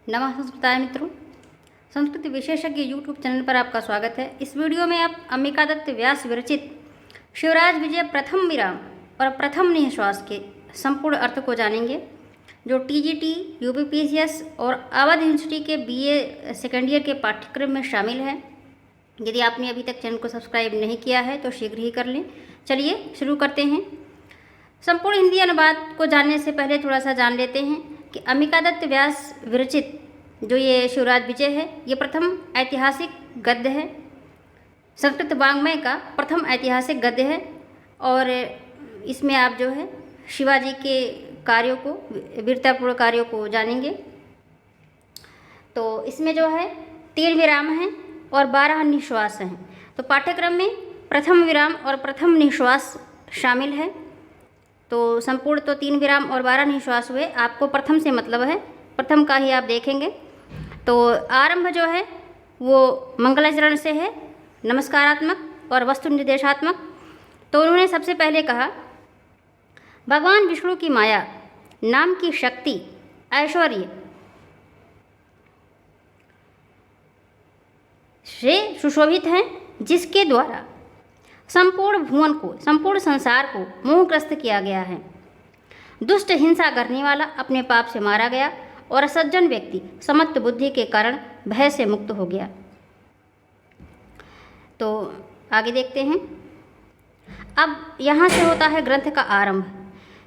नमः संस्कृताय मित्रों, संस्कृत विशेषज्ञ यूट्यूब चैनल पर आपका स्वागत है। इस वीडियो में आप अम्बिका दत्त व्यास विरचित शिवराज विजय प्रथम विराम और प्रथम निःश्वास के संपूर्ण अर्थ को जानेंगे, जो टीजीटी, यूपीपीसीएस और अवध यूनिवर्सिटी के बीए सेकेंड ईयर के पाठ्यक्रम में शामिल है। यदि आपने अभी तक चैनल को सब्सक्राइब नहीं किया है तो शीघ्र ही कर लें। चलिए शुरू करते हैं। संपूर्ण हिंदी अनुवाद को जानने से पहले थोड़ा सा जान लेते हैं कि अम्बिका दत्त व्यास विरचित जो ये शिवराज विजय है, ये प्रथम ऐतिहासिक गद्य है, संस्कृत वाङ्मय का प्रथम ऐतिहासिक गद्य है। और इसमें आप जो है शिवाजी के कार्यों को, वीरतापूर्ण कार्यों को जानेंगे। तो इसमें जो है 3 विराम हैं और 12 निःश्वास हैं। तो पाठ्यक्रम में प्रथम विराम और प्रथम निःश्वास शामिल है। तो संपूर्ण तो 3 विराम और 12 निःश्वास हुए। आपको प्रथम से मतलब है, प्रथम का ही आप देखेंगे। तो आरंभ जो है वो मंगलाचरण से है, नमस्कारात्मक और वस्तु निर्देशात्मक। तो उन्होंने सबसे पहले कहा, भगवान विष्णु की माया, नाम की शक्ति, ऐश्वर्य से सुशोभित हैं, जिसके द्वारा संपूर्ण भुवन को, संपूर्ण संसार को मोहग्रस्त किया गया है। दुष्ट हिंसा करने वाला अपने पाप से मारा गया और सज्जन व्यक्ति समत्त बुद्धि के कारण भय से मुक्त हो गया। तो आगे देखते हैं। अब यहाँ से होता है ग्रंथ का आरंभ।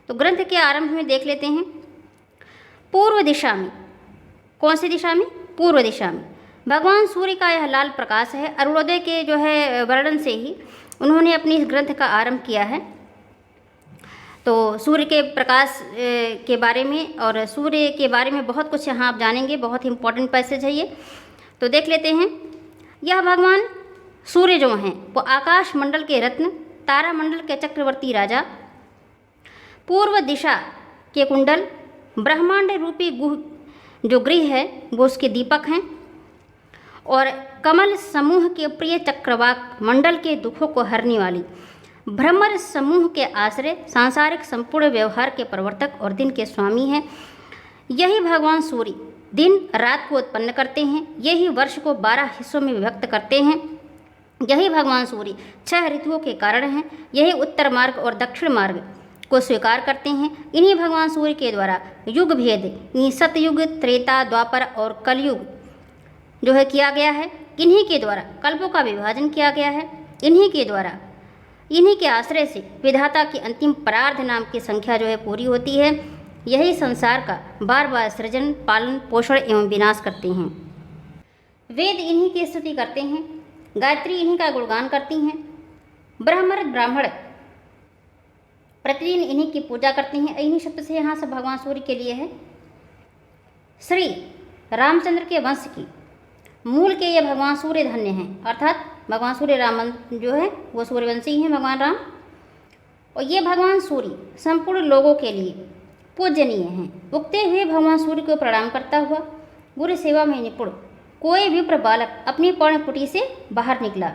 तो ग्रंथ के आरंभ में देख लेते हैं, पूर्व दिशा में। कौन सी दिशा में? पूर्व दिशा में भगवान सूर्य का यह लाल प्रकाश है। अरुणोदय के जो है वर्णन से ही उन्होंने अपनी इस ग्रंथ का आरंभ किया है। तो सूर्य के प्रकाश के बारे में और सूर्य के बारे में बहुत कुछ यहाँ आप जानेंगे। बहुत ही इंपॉर्टेंट पैसेज है ये। तो देख लेते हैं। यह भगवान सूर्य जो हैं वो आकाश मंडल के रत्न, तारा मंडल के चक्रवर्ती राजा, पूर्व दिशा के कुंडल, ब्रह्मांड रूपी गुह जो गृह है वो उसके दीपक हैं, और कमल समूह के प्रिय चक्रवाक, मंडल के दुखों को हरने वाली, भ्रमर समूह के आश्रय, सांसारिक संपूर्ण व्यवहार के प्रवर्तक और दिन के स्वामी हैं। यही भगवान सूर्य दिन रात को उत्पन्न करते हैं। यही वर्ष को 12 हिस्सों में विभक्त करते हैं। यही भगवान सूर्य 6 ऋतुओं के कारण हैं। यही उत्तर मार्ग और दक्षिण मार्ग को स्वीकार करते हैं। इन्हीं भगवान सूर्य के द्वारा युग भेद, सतयुग, त्रेता, द्वापर और कलयुग जो है किया गया है। इन्हीं के द्वारा कल्पों का विभाजन किया गया है। इन्हीं के द्वारा, इन्हीं के आश्रय से विधाता की अंतिम परार्ध नाम की संख्या जो है पूरी होती है। यही संसार का बार बार सृजन, पालन, पोषण एवं विनाश करते हैं। वेद इन्हीं की स्तुति करते हैं। गायत्री इन्हीं का गुणगान करती हैं। ब्राह्मण प्रतिदिन इन्हीं की पूजा करते हैं। इन्हीं शब्द से यहाँ से भगवान सूर्य के लिए है। श्री रामचंद्र के वंश की मूल के ये भगवान सूर्य धन्य हैं, अर्थात भगवान सूर्य राम जो है वो सूर्यवंशी हैं, भगवान राम। और ये भगवान सूर्य संपूर्ण लोगों के लिए पूजनीय हैं। उगते हुए भगवान सूर्य को प्रणाम करता हुआ गुरु सेवा में निपुण कोई विप्र बालक अपनी पर्णकुटी से बाहर निकला।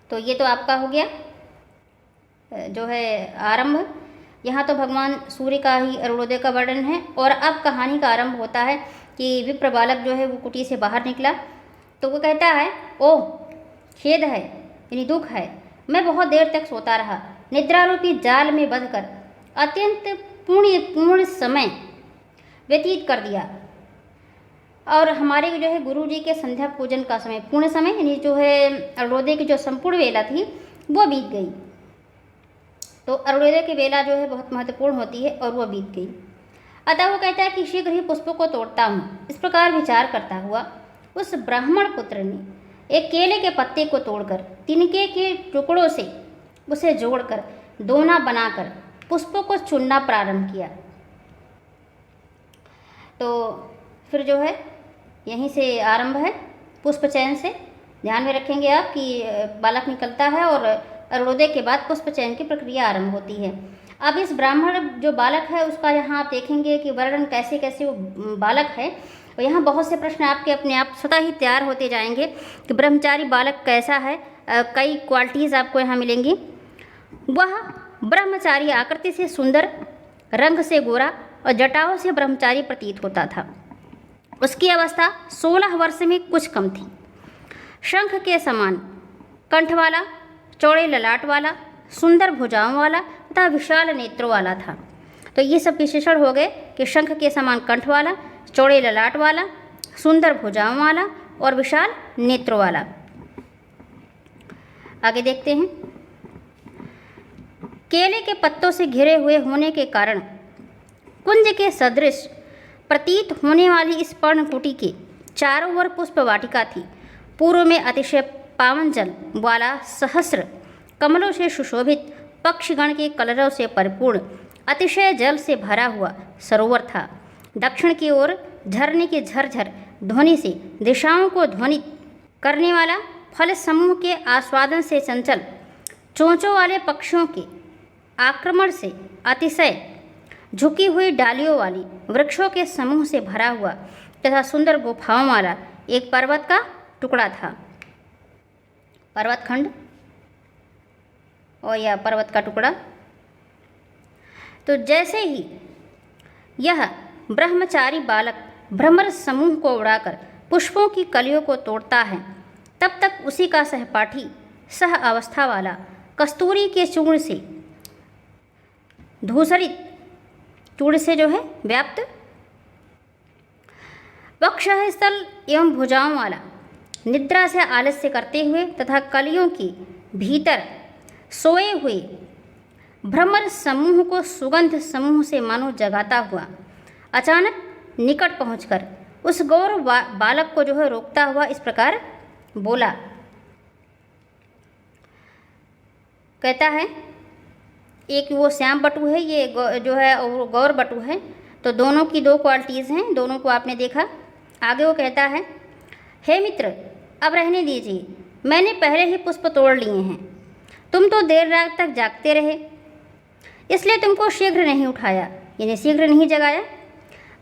तो ये तो आपका हो गया जो है आरंभ। यहाँ तो भगवान सूर्य का ही अरुणोदय का वर्णन है। और अब कहानी का आरंभ होता है कि विप्र बालक जो है वो कुटी से बाहर निकला। तो वो कहता है, ओह खेद है, यानी दुख है, मैं बहुत देर तक सोता रहा, निद्रारूपी जाल में बंधकर अत्यंत पूर्ण समय व्यतीत कर दिया। और हमारे जो है गुरु जी के संध्या पूजन का समय, पूर्ण समय यानी जो है अरुणोदय की जो संपूर्ण वेला थी वो बीत गई। तो अरुणोदय की वेला जो है बहुत महत्वपूर्ण होती है और वो बीत गई। अतः वो कहता है कि शीघ्र ही पुष्पों को तोड़ता हूँ। इस प्रकार विचार करता हुआ उस ब्राह्मण पुत्र ने एक केले के पत्ते को तोड़कर तिनके के टुकड़ों से उसे जोड़कर दोना बनाकर पुष्पों को चुनना प्रारंभ किया। तो फिर जो है यहीं से आरंभ है पुष्प चयन से। ध्यान में रखेंगे आप कि बालक निकलता है और अरुणोदय के बाद पुष्प चयन की प्रक्रिया आरंभ होती है। अब इस ब्राह्मण जो बालक है उसका यहाँ आप देखेंगे कि वर्णन कैसे कैसे वो बालक है। और यहाँ बहुत से प्रश्न आपके अपने आप स्वतः ही तैयार होते जाएंगे कि ब्रह्मचारी बालक कैसा है। कई क्वालिटीज़ आपको यहाँ मिलेंगी। वह ब्रह्मचारी आकृति से सुंदर, रंग से गोरा और जटाओं से ब्रह्मचारी प्रतीत होता था। उसकी अवस्था 16 वर्ष में कुछ कम थी। शंख के समान कंठ वाला, चौड़े ललाट वाला, सुंदर भुजाओं वाला तथा विशाल नेत्रों वाला था। तो ये सब विशेषण हो गए कि शंख के समान कंठ वाला, चौड़े ललाट वाला, सुंदर भुजाओं वाला और विशाल नेत्रों वाला। आगे देखते हैं। केले के पत्तों से घिरे हुए होने के कारण कुंज के सदृश प्रतीत होने वाली इस पर्णकुटी के चारों ओर पुष्प वाटिका थी। पूर्व में अतिशय पावन जल वाला सहस्र कमलों से सुशोभित पक्षगण के कलरव से परिपूर्ण अतिशय जल से भरा हुआ सरोवर था। दक्षिण की ओर झरने के झरझर ध्वनि से दिशाओं को ध्वनित करने वाला फल समूह के आस्वादन से चंचल चोंचों वाले पक्षियों के आक्रमण से अतिशय झुकी हुई डालियों वाली वृक्षों के समूह से भरा हुआ तथा सुंदर गुफाओं वाला एक पर्वत का टुकड़ा था। पर्वत खंड और यह पर्वत का टुकड़ा। तो जैसे ही यह ब्रह्मचारी बालक भ्रमर समूह को उड़ाकर पुष्पों की कलियों को तोड़ता है, तब तक उसी का सहपाठी सह अवस्था वाला कस्तूरी के चूर्ण से धूसरित, चूर्ण से जो है व्याप्त, वक्षः स्थल एवं भुजाओं वाला निद्रा से आलस्य करते हुए तथा कलियों के भीतर सोए हुए भ्रमर समूह को सुगंध समूह से मानो जगाता हुआ अचानक निकट पहुंचकर उस गौर बालक को जो है रोकता हुआ इस प्रकार बोला। कहता है, एक वो श्याम बटु है, ये जो है और गौर बटु है। तो दोनों की दो क्वालिटीज़ हैं, दोनों को आपने देखा। आगे वो कहता है, हे मित्र, अब रहने दीजिए, मैंने पहले ही पुष्प तोड़ लिए हैं। तुम तो देर रात तक जागते रहे, इसलिए तुमको शीघ्र नहीं उठाया, यानी शीघ्र नहीं जगाया।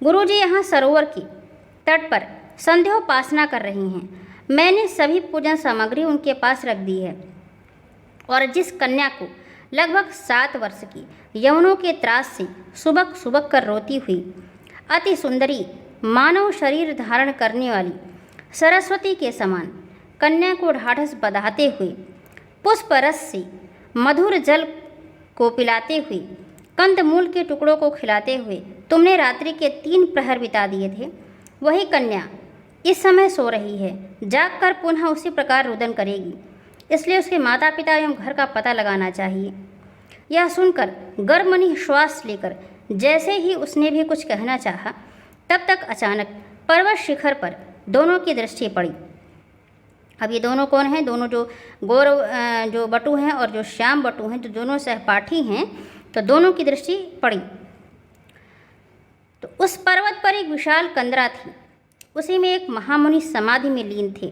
गुरुजी यहाँ सरोवर की तट पर संध्योपासना कर रही हैं। मैंने सभी पूजन सामग्री उनके पास रख दी है और जिस कन्या को लगभग 7 वर्ष की यवनों के त्रास से सुबक सुबक कर रोती हुई अति सुंदरी मानव शरीर धारण करने वाली सरस्वती के समान कन्या को ढाढ़स बंधाते हुए पुष्प रस से मधुर जल को पिलाते हुए कंदमूल के टुकड़ों को खिलाते हुए तुमने रात्रि के 3 प्रहर बिता दिए थे, वही कन्या इस समय सो रही है। जागकर पुनः उसी प्रकार रुदन करेगी, इसलिए उसके माता पिता एवं घर का पता लगाना चाहिए। यह सुनकर गर्मनी श्वास लेकर जैसे ही उसने भी कुछ कहना चाहा, तब तक अचानक पर्वत शिखर पर दोनों की दृष्टि पड़ी। अब ये दोनों कौन हैं? दोनों जो गौरव जो बटु हैं और जो श्याम बटु हैं, जो दोनों सहपाठी हैं, तो दोनों की दृष्टि पड़ी। तो उस पर्वत पर एक विशाल कंदरा थी, उसी में एक महामुनि समाधि में लीन थे।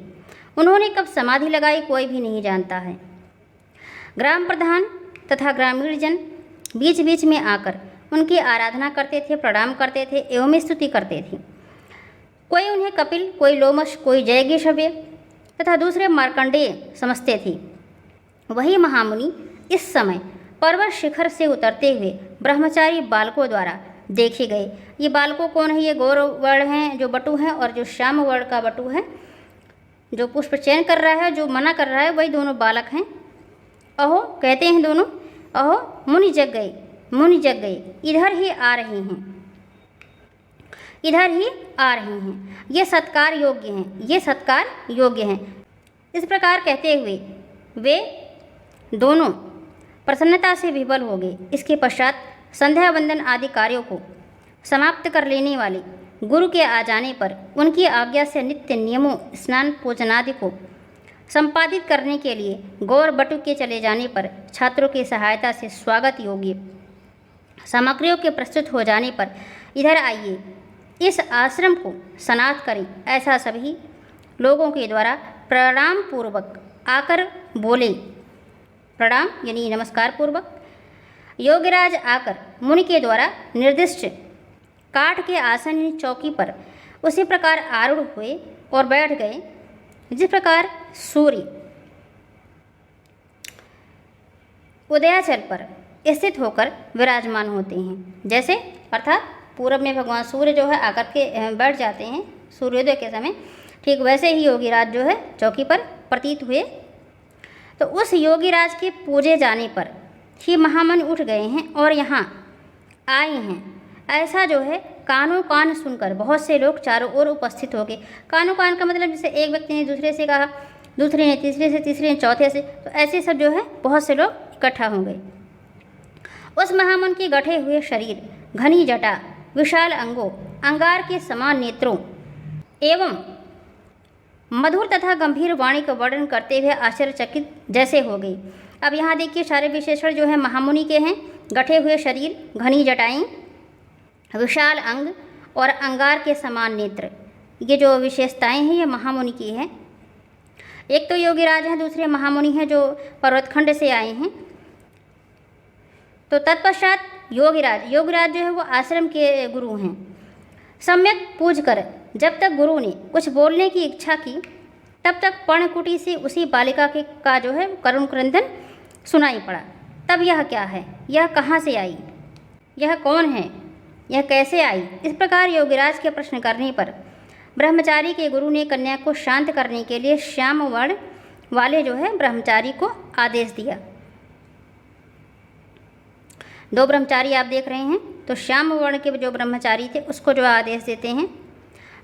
उन्होंने कब समाधि लगाई कोई भी नहीं जानता है। ग्राम प्रधान तथा ग्रामीण जन बीच बीच में आकर उनकी आराधना करते थे, प्रणाम करते थे एवं स्तुति करते थे। कोई उन्हें कपिल, कोई लोमश, कोई जयगेशव्य तथा दूसरे मार्कंडेय समझते थे। वही महामुनि इस समय पर्वत शिखर से उतरते हुए ब्रह्मचारी बालकों द्वारा देखे गए। ये बालकों कौन है? ये गौर वर्ण हैं जो बटु हैं, और जो श्याम वर्ण का बटु है जो पुष्प चयन कर रहा है, जो मना कर रहा है, वही दोनों बालक हैं। अहो, कहते हैं दोनों, अहो मुनि जग गए, मुनि जग गए, इधर ही आ रहे हैं, इधर ही आ रहे हैं, ये सत्कार योग्य हैं, ये सत्कार योग्य हैं। इस प्रकार कहते हुए वे दोनों प्रसन्नता से विभल हो गए। इसके पश्चात संध्या वंदन आदि कार्यों को समाप्त कर लेने वाले गुरु के आ जाने पर उनकी आज्ञा से नित्य नियमों स्नान पूजन आदि को संपादित करने के लिए गौर बटु के चले जाने पर छात्रों की सहायता से स्वागत योग्य सामग्रियों के प्रस्तुत हो जाने पर इधर आइए, इस आश्रम को सनाथ करें, ऐसा सभी लोगों के द्वारा प्रणाम पूर्वक आकर बोले। प्रणाम यानी नमस्कार पूर्वक। योगीराज आकर मुनि के द्वारा निर्दिष्ट काठ के आसन चौकी पर उसी प्रकार आरूढ़ हुए और बैठ गए जिस प्रकार सूर्य उदयाचल पर स्थित होकर विराजमान होते हैं। जैसे अर्थात पूरब में भगवान सूर्य जो है आकर के बैठ जाते हैं सूर्योदय के समय, ठीक वैसे ही योगीराज जो है चौकी पर प्रतीत हुए। तो उस योगीराज के पूजे जाने पर ही महामुनि उठ गए हैं और यहाँ आए हैं, ऐसा जो है कानों कान सुनकर बहुत से लोग चारों ओर उपस्थित हो गए। कानों कान का मतलब जैसे एक व्यक्ति ने दूसरे से कहा, दूसरे ने तीसरे से, तीसरे ने चौथे से, तो ऐसे सब जो है बहुत से लोग इकट्ठा हो गए। उस महामुनि के गठे हुए शरीर, घनी जटा, विशाल अंगों, अंगार के समान नेत्रों एवं मधुर तथा गंभीर वाणी का वर्णन करते हुए आश्चर्यचकित जैसे हो गई। अब यहाँ देखिए सारे विशेषण जो है महामुनि के हैं, गठे हुए शरीर, घनी जटाएं, विशाल अंग और अंगार के समान नेत्र, ये जो विशेषताएं हैं ये महामुनि की हैं। एक तो योगीराज हैं, दूसरे महामुनि हैं जो पर्वतखंड से आए हैं। तो तत्पश्चात योगीराज जो है वो आश्रम के गुरु हैं। सम्यक पूज कर जब तक गुरु ने कुछ बोलने की इच्छा की, तब तक पर्णकुटी से उसी बालिका का जो है करुण क्रंदन सुनाई पड़ा। तब यह क्या है, यह कहाँ से आई, यह कौन है, यह कैसे आई, इस प्रकार योगीराज के प्रश्न करने पर ब्रह्मचारी के गुरु ने कन्या को शांत करने के लिए श्याम वर्ण वाले जो है ब्रह्मचारी को आदेश दिया। दो ब्रह्मचारी आप देख रहे हैं, तो श्याम वर्ण के जो ब्रह्मचारी थे उसको जो आदेश देते हैं,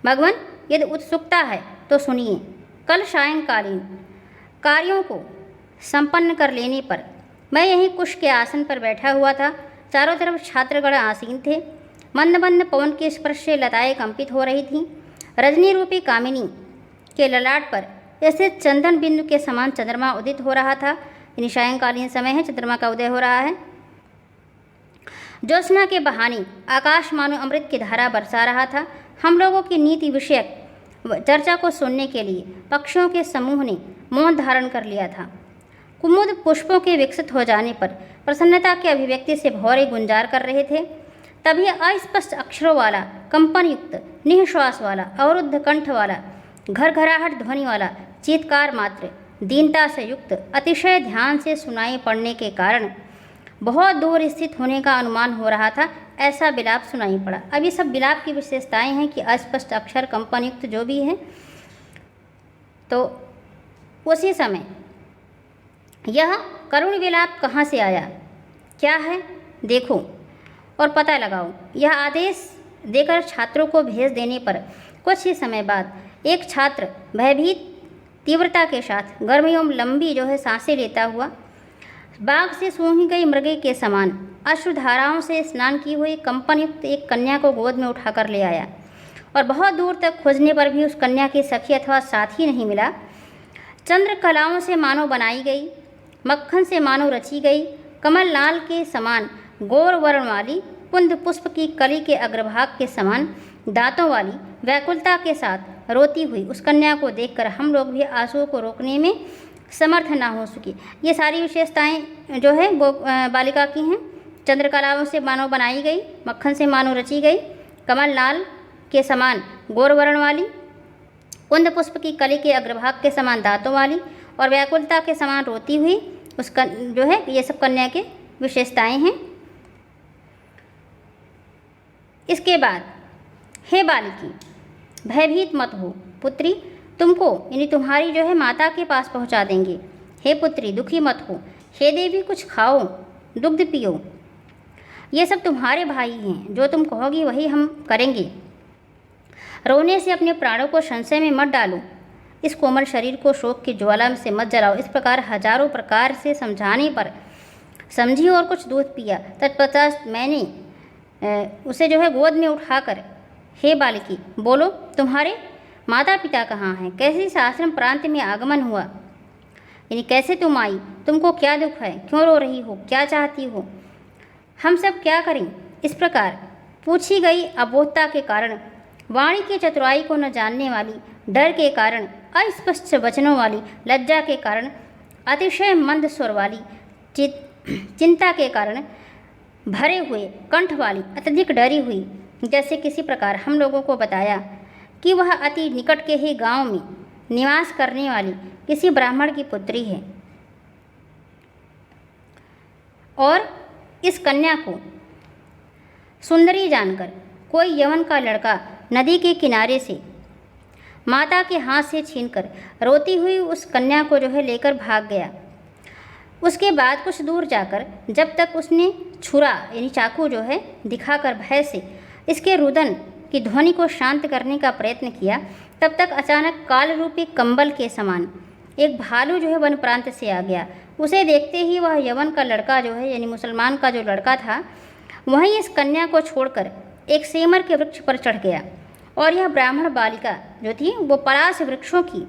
भगवान यदि उत्सुकता है तो सुनिए, कल सायंकालीन कार्यों को संपन्न कर लेने पर मैं यहीं कुश के आसन पर बैठा हुआ था। चारों तरफ छात्रगण आसीन थे। मंद मंद पवन के स्पर्श से लताएं कंपित हो रही थीं। रजनी रूपी कामिनी के ललाट पर जैसे चंदन बिंदु के समान चंद्रमा उदित हो रहा था। यानी सायंकालीन समय है, चंद्रमा का उदय हो रहा है। ज्योत्सना के बहाने आकाश मानो अमृत की धारा बरसा रहा था। हम लोगों की नीति विषयक चर्चा को सुनने के लिए पक्षियों के समूह ने मौन धारण कर लिया था। कुमुद पुष्पों के विकसित हो जाने पर प्रसन्नता की अभिव्यक्ति से भौरे गुंजार कर रहे थे। तभी अस्पष्ट अक्षरों वाला, कंपन युक्त, निःश्वास वाला, अवरुद्ध कंठ वाला, घरघराहट ध्वनि वाला चीत्कार मात्र दीनता से युक्त अतिशय ध्यान से सुनाई पड़ने के कारण बहुत दूर स्थित होने का अनुमान हो रहा था। ऐसा विलाप सुनाई पड़ा। अब ये सब विलाप की विशेषताएं हैं कि अस्पष्ट अक्षर, कंपन युक्त जो भी है। तो उसी समय यह करुण विलाप कहाँ से आया, क्या है, देखो और पता लगाओ। यह आदेश देकर छात्रों को भेज देने पर कुछ ही समय बाद एक छात्र भयभीत तीव्रता के साथ गर्म एवं लंबी जो है सांसें लेता हुआ बाघ से सूंघी गई मृगे के समान अश्रुधाराओं से स्नान की हुई कंपनयुक्त एक कन्या को गोद में उठाकर ले आया। और बहुत दूर तक खोजने पर भी उस कन्या की सखी अथवा साथी नहीं मिला। चंद्र कलाओं से मानो बनाई गई, मक्खन से मानो रची गई, कमल लाल के समान गौर वर्ण वाली, कुंद पुष्प की कली के अग्रभाग के समान दांतों वाली, व्याकुलता के साथ रोती हुई उस कन्या को देखकर हम लोग भी आंसुओं को रोकने में समर्थ ना हो सके। ये सारी विशेषताएं जो है वो बालिका की हैं। चंद्रकलाओं से मानो बनाई गई, मक्खन से मानो रची गई, कमल लाल के समान गौर वर्ण वाली, कुंद पुष्प की कली के अग्रभाग के समान दांतों वाली और व्याकुलता के समान रोती हुई उसका जो है, ये सब कन्या के विशेषताएं हैं। इसके बाद, हे बालिकी भयभीत मत हो पुत्री, तुमको यानी तुम्हारी जो है माता के पास पहुंचा देंगे। हे पुत्री दुखी मत हो। हे देवी कुछ खाओ, दुग्ध पियो। ये सब तुम्हारे भाई हैं, जो तुम कहोगी वही हम करेंगे। रोने से अपने प्राणों को संशय में मत डालो। इस कोमल शरीर को शोक की ज्वाला से मत जलाओ। इस प्रकार हजारों प्रकार से समझाने पर समझी और कुछ दूध पिया। तत्पश्चात मैंने उसे जो है गोद में उठाकर, हे बालिकी बोलो तुम्हारे माता पिता कहाँ हैं, कैसे इस आश्रम प्रांत में आगमन हुआ, यानी कैसे तुम आई, तुमको क्या दुख है, क्यों रो रही हो, क्या चाहती हो, हम सब क्या करें। इस प्रकार पूछी गई अबोधता के कारण, वाणी की चतुराई को न जानने वाली, डर के कारण, अस्पष्ट वचनों वाली, लज्जा के कारण, अतिशय मंद स्वर वाली, चिंता के कारण भरे हुए कंठ वाली, अत्यधिक डरी हुई, जैसे किसी प्रकार हम लोगों को बताया कि वह अति निकट के ही गांव में निवास करने वाली किसी ब्राह्मण की पुत्री है। और इस कन्या को सुंदरी जानकर कोई यवन का लड़का नदी के किनारे से माता के हाथ से छीनकर रोती हुई उस कन्या को जो है लेकर भाग गया। उसके बाद कुछ दूर जाकर जब तक उसने छुरा यानी चाकू जो है दिखाकर भय से इसके रुदन की ध्वनि को शांत करने का प्रयत्न किया, तब तक अचानक काल रूपी कंबल के समान एक भालू जो है वन प्रांत से आ गया। उसे देखते ही वह यवन का लड़का जो है यानी मुसलमान का जो लड़का था, वहीं इस कन्या को छोड़कर एक सेमर के वृक्ष पर चढ़ गया और यह ब्राह्मण बालिका जो थी वो पलाश वृक्षों की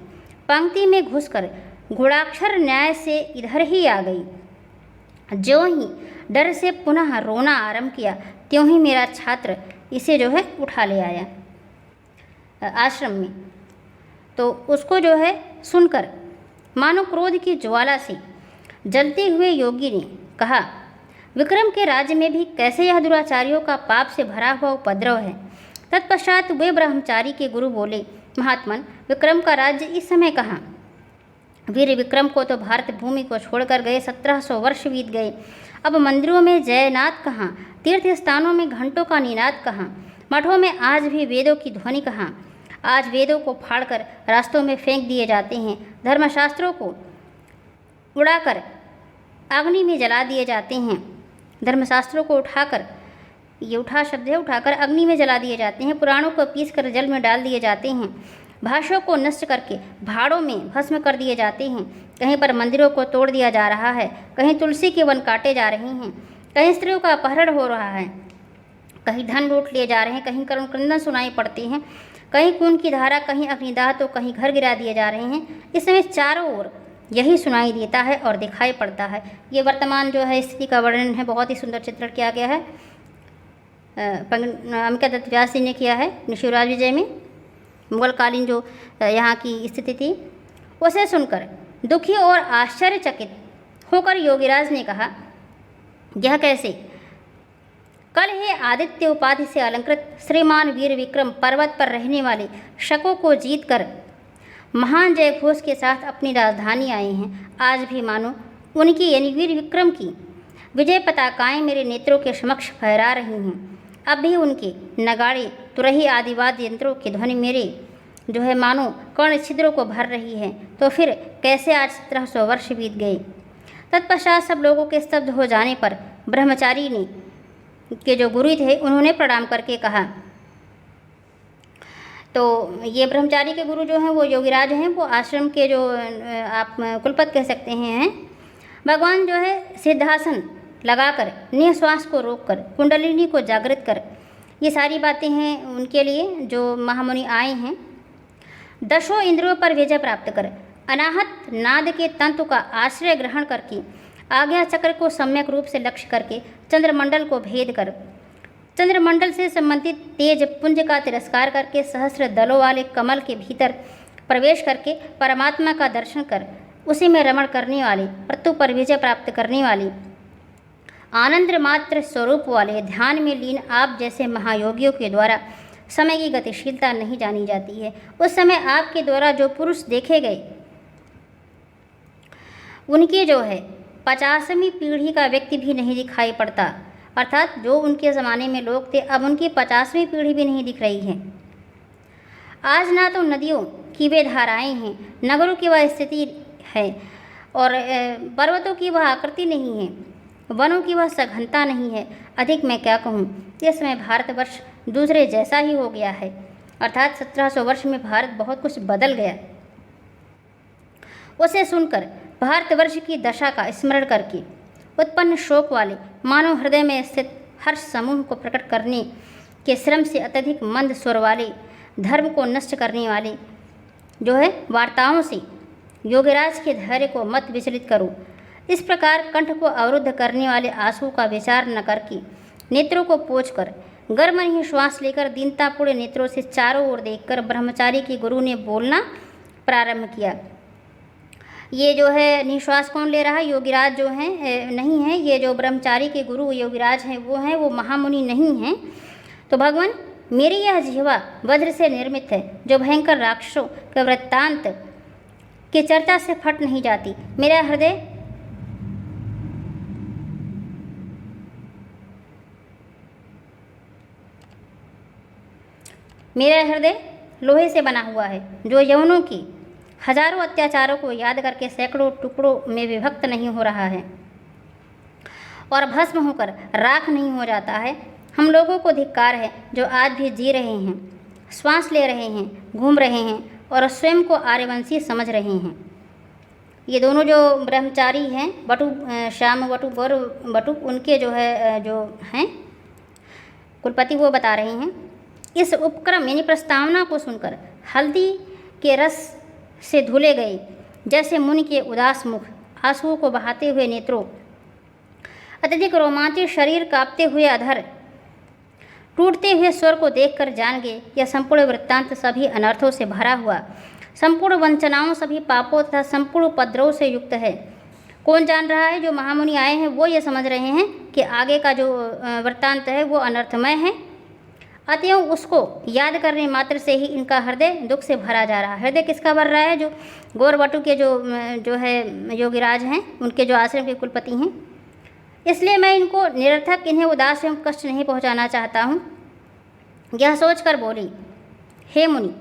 पंक्ति में घुसकर गुणाक्षर न्याय से इधर ही आ गई। जो ही डर से पुनः रोना आरंभ किया, त्यों ही मेरा छात्र इसे जो है उठा ले आया आश्रम में। तो उसको जो है सुनकर मानो क्रोध की ज्वाला से जलते हुए योगी ने कहा, विक्रम के राज्य में भी कैसे यह दुराचारियों का पाप से भरा हुआ उपद्रव है। तत्पश्चात वे ब्रह्मचारी के गुरु बोले, महात्मन, विक्रम का राज्य इस समय कहाँ? वीर विक्रम को तो भारत भूमि को छोड़कर गए 1700 वर्ष बीत गए। अब मंदिरों में जयनाद कहाँ? तीर्थ स्थानों में घंटों का निनाद कहाँ? मठों में आज भी वेदों की ध्वनि कहाँ? आज वेदों को फाड़कर रास्तों में फेंक दिए जाते हैं, धर्मशास्त्रों को उड़ाकर अग्नि में जला दिए जाते हैं, धर्मशास्त्रों को उठाकर, ये उठा शब्द है, उठाकर अग्नि में जला दिए जाते हैं, पुराणों को पीसकर जल में डाल दिए जाते हैं, भाष्यों को नष्ट करके भाड़ों में भस्म कर दिए जाते हैं। कहीं पर मंदिरों को तोड़ दिया जा रहा है, कहीं तुलसी के वन काटे जा रहे हैं, कहीं स्त्रियों का अपहरण हो रहा है, कहीं धन लूट लिए जा रहे हैं, कहीं करुण क्रंदन सुनाई पड़ते हैं, कहीं खून की धारा, कहीं अग्निदाह, तो कहीं घर गिरा दिए जा रहे हैं। इस समय चारों ओर यही सुनाई देता है और दिखाई पड़ता है। ये वर्तमान जो है स्थिति का वर्णन है, बहुत ही सुंदर चित्रण किया गया है, अमिका दत्त व्यास जी ने किया है शिवराज विजय में। मुगलकालीन जो यहाँ की स्थिति थी उसे सुनकर दुखी और आश्चर्यचकित होकर योगीराज ने कहा, यह कैसे? कल ही आदित्य उपाधि से अलंकृत श्रीमान वीर विक्रम पर्वत पर रहने वाले शकों को जीतकर महान जय घोष के साथ अपनी राजधानी आए हैं। आज भी मानो उनकी यानी वीर विक्रम की विजय पताकाएं मेरे नेत्रों के समक्ष फहरा रही हैं। अब भी उनके नगाड़े, तुरही आदि वाद्य यंत्रों की ध्वनि मेरे जो है मानो कर्ण छिद्रों को भर रही है। तो फिर कैसे आज 1700 वर्ष बीत गए? तत्पश्चात सब लोगों के स्तब्ध हो जाने पर ब्रह्मचारी ने के जो गुरु थे उन्होंने प्रणाम करके कहा। तो ये ब्रह्मचारी के गुरु जो हैं वो योगीराज हैं, वो आश्रम के जो आप कुलपति कह सकते हैं। भगवान जो है सिद्धासन लगाकर निःश्वास को रोककर कुंडलिनी को जागृत कर, ये सारी बातें हैं उनके लिए जो महामुनि आए हैं। दशों इंद्रियों पर विजय प्राप्त कर अनाहत नाद के तंतु का आश्रय ग्रहण करके आज्ञा चक्र को सम्यक रूप से लक्ष्य करके चंद्रमंडल को भेद कर चंद्रमंडल से संबंधित तेज पुंज का तिरस्कार करके सहस्र दलों वाले कमल के भीतर प्रवेश करके परमात्मा का दर्शन कर उसी में रमण करने वाले, मृत्यु पर विजय प्राप्त करने वाले, आनंद मात्र स्वरूप वाले, ध्यान में लीन आप जैसे महायोगियों के द्वारा समय की गतिशीलता नहीं जानी जाती है। उस समय आपके द्वारा जो पुरुष देखे गए उनकी जो है 50वीं पीढ़ी का व्यक्ति भी नहीं दिखाई पड़ता, अर्थात जो उनके ज़माने में लोग थे अब उनकी 50वीं पीढ़ी भी नहीं दिख रही है। आज ना तो नदियों की वे धाराएँ हैं, नगरों की वह स्थिति है और पर्वतों की वह आकृति नहीं है, वनों की वह सघनता नहीं है। अधिक मैं क्या कहूँ, इस समय भारतवर्ष दूसरे जैसा ही हो गया है, अर्थात 1700 वर्ष में भारत बहुत कुछ बदल गया। उसे सुनकर भारतवर्ष की दशा का स्मरण करके उत्पन्न शोक वाले मानव हृदय में स्थित हर्ष समूह को प्रकट करने के श्रम से अत्यधिक मंद स्वर वाले, धर्म को नष्ट करने वाले जो है वार्ताओं से योगीराज के धैर्य को मत विचलित करो। इस प्रकार कंठ को अवरुद्ध करने वाले आंसू का विचार न करके नेत्रों को पोंछकर गर्म ही श्वास लेकर दीनतापूर्ण नेत्रों से चारों ओर देखकर ब्रह्मचारी के गुरु ने बोलना प्रारंभ किया। ये जो है निश्वास कौन ले रहा है? योगीराज जो हैं नहीं हैं, ये जो ब्रह्मचारी के गुरु योगीराज हैं वो महामुनि नहीं हैं। तो भगवान, मेरी यह जिह्वा वज्र से निर्मित है, जो भयंकर राक्षसों के वृत्तांत की चर्चा से फट नहीं जाती। मेरा हृदय लोहे से बना हुआ है, जो यवनों की हजारों अत्याचारों को याद करके सैकड़ों टुकड़ों में विभक्त नहीं हो रहा है और भस्म होकर राख नहीं हो जाता है। हम लोगों को धिक्कार है जो आज भी जी रहे हैं, श्वास ले रहे हैं, घूम रहे हैं और स्वयं को आर्यवंशी समझ रहे हैं। ये दोनों जो ब्रह्मचारी हैं, श्याम बटु, गौरव बटु, उनके जो हैं कुलपति, वो बता रहे हैं, इस उपक्रम यानी प्रस्तावना को सुनकर हल्दी के रस से धुले गए जैसे मुनि के उदास मुख, आंसुओं को बहाते हुए नेत्रों, अत्यधिक रोमांचित शरीर, कांपते हुए अधर, टूटते हुए स्वर को देखकर जान गए यह संपूर्ण वृत्तांत सभी अनर्थों से भरा हुआ, संपूर्ण वंचनाओं, सभी पापों तथा संपूर्ण उपद्रव से युक्त है। कौन जान रहा है? जो महामुनि आए हैं वो ये समझ रहे हैं कि आगे का जो वृत्तांत है वो अनर्थमय है, अतएव उसको याद करने मात्र से ही इनका हृदय दुख से भरा जा रहा है। हृदय किसका भर रहा है? जो गौरवटु के जो है योगीराज हैं, उनके जो आश्रम के कुलपति हैं। इसलिए मैं इनको निरर्थक, इन्हें उदास एवं कष्ट नहीं पहुंचाना चाहता हूँ। यह सोचकर बोली, हे मुनि,